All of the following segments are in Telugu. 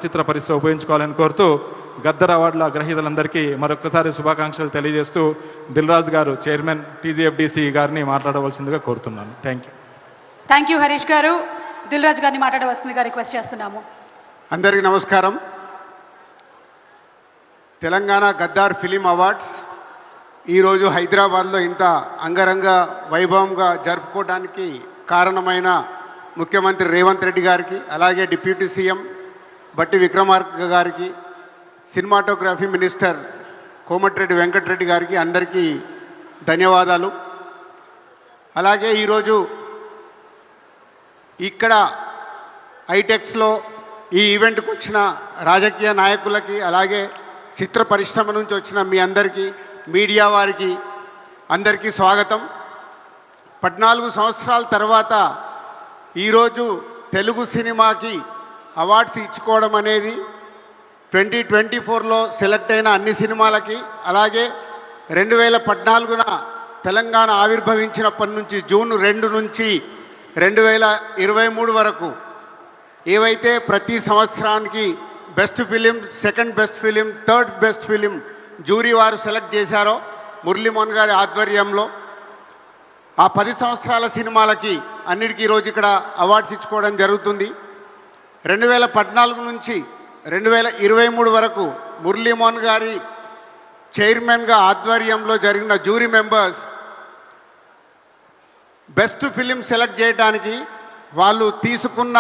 చిత్ర పరిశ్రమ ఉపయోగించుకోవాలని కోరుతూ గద్దర్ అవార్డుల గ్రహీతలందరికీ మరొకసారి శుభాకాంక్షలు తెలియజేస్తూ దిల్రాజు గారు చైర్మన్ టీజీఎఫ్డిసి గారిని మాట్లాడవలసిందిగా కోరుతున్నాను. థ్యాంక్ యూ హరీష్ గారు. దిల్రాజు గారిని మాట్లాడవలసిందిగా రిక్వెస్ట్ చేస్తున్నాము. అందరికీ నమస్కారం. తెలంగాణ గద్దార్ ఫిలిం అవార్డ్స్ ఈరోజు హైదరాబాద్లో ఇంత అంగరంగ వైభవంగా జరుపుకోవడానికి కారణమైన ముఖ్యమంత్రి రేవంత్ రెడ్డి గారికి, అలాగే డిప్యూటీ సీఎం బట్టి విక్రమార్క గారికి, సినిమాటోగ్రఫీ మినిస్టర్ కోమటిరెడ్డి వెంకటరెడ్డి గారికి అందరికీ ధన్యవాదాలు. అలాగే ఈరోజు ఇక్కడ ఐటెక్స్లో ఈ ఈవెంట్కి వచ్చిన రాజకీయ నాయకులకి, అలాగే చిత్ర పరిశ్రమ నుంచి వచ్చిన మీ అందరికీ, మీడియా వారికి అందరికీ స్వాగతం. 14 సంవత్సరాల తర్వాత ఈరోజు తెలుగు సినిమాకి అవార్డ్స్ ఇచ్చుకోవడం అనేది 2024లో సెలెక్ట్ అయిన అన్ని సినిమాలకి, అలాగే 2014న తెలంగాణ ఆవిర్భవించినప్పటి నుంచి జూన్ 2 నుంచి 2023 వరకు ఏవైతే ప్రతి సంవత్సరానికి best film, second best film, third best film jury వారు సెలెక్ట్ చేశారో మురళీమోహన్ గారి ఆధ్వర్యంలో ఆ 10 సంవత్సరాల సినిమాలకి అన్నిటికీ ఈరోజు ఇక్కడ అవార్డ్స్ ఇచ్చుకోవడం జరుగుతుంది. 2014 నుంచి 2023 వరకు మురళీమోహన్ గారి చైర్మన్గా ఆధ్వర్యంలో జరిగిన jury members best film select చేయడానికి వాళ్ళు తీసుకున్న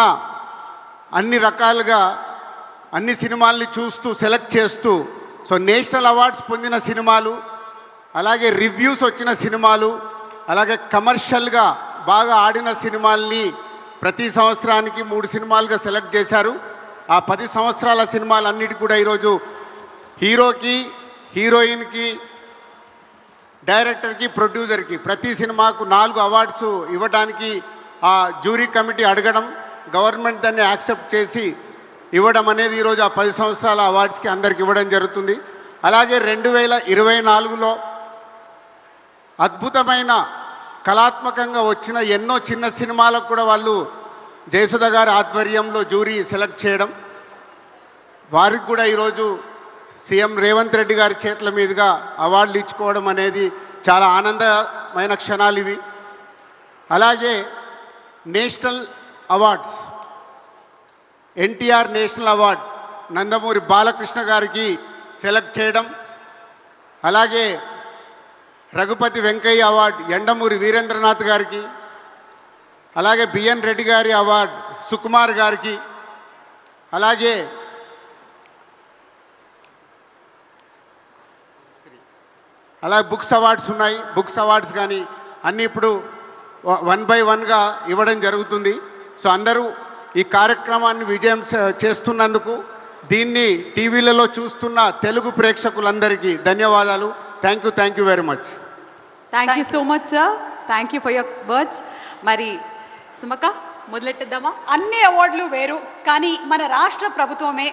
అన్ని రకాలుగా అన్ని సినిమాల్ని చూస్తూ సెలెక్ట్ చేస్తూ, సో నేషనల్ అవార్డ్స్ పొందిన సినిమాలు, అలాగే రివ్యూస్ వచ్చిన సినిమాలు, అలాగే కమర్షియల్గా బాగా ఆడిన సినిమాల్ని ప్రతి సంవత్సరానికి 3 సినిమాలుగా సెలెక్ట్ చేశారు. ఆ 10 సంవత్సరాల సినిమాలన్నిటి కూడా ఈరోజు హీరోకి, హీరోయిన్కి, డైరెక్టర్కి, ప్రొడ్యూసర్కి ప్రతి సినిమాకు 4 అవార్డ్స్ ఇవ్వడానికి ఆ జ్యూరీ కమిటీ అడగడం, గవర్నమెంట్ దాన్ని యాక్సెప్ట్ చేసి ఇవ్వడం అనేది ఈరోజు ఆ 10 సంవత్సరాల అవార్డ్స్కి అందరికి ఇవ్వడం జరుగుతుంది. అలాగే 2024లో అద్భుతమైన కళాత్మకంగా వచ్చిన ఎన్నో చిన్న సినిమాలకు కూడా వాళ్ళు జయసుధ గారి ఆధ్వర్యంలో జ్యూరీ సెలెక్ట్ చేయడం, వారికి కూడా ఈరోజు సీఎం రేవంత్ రెడ్డి గారి చేతుల మీదుగా అవార్డులు ఇచ్చుకోవడం అనేది చాలా ఆనందమైన క్షణాలు ఇవి. అలాగే national awards, NTR national award Nandamuri Balakrishna గారికి సెలెక్ట్ చేయడం, అలాగే రఘుపతి వెంకయ్య అవార్డ్ ఎండమూరి వీరేంద్రనాథ్ గారికి, అలాగే బిఎన్ రెడ్డి గారి అవార్డ్ సుకుమార్ గారికి, అలాగే బుక్స్ అవార్డ్స్ ఉన్నాయి. బుక్స్ అవార్డ్స్ కానీ అన్నీ ఇప్పుడు 1 by 1గా ఇవ్వడం జరుగుతుంది. సో అందరూ ఈ కార్యక్రమాన్ని విజయం చేస్తున్నందుకు, దీన్ని టీవీలలో చూస్తున్న తెలుగు ప్రేక్షకులందరికీ ధన్యవాదాలు. Thank you very much. Thank you so much sir. Thank you for your words. మరి సుమక మొదలెట్టేద్దామా? అన్ని అవార్డులు వేరు, కానీ మన రాష్ట్ర ప్రభుత్వమే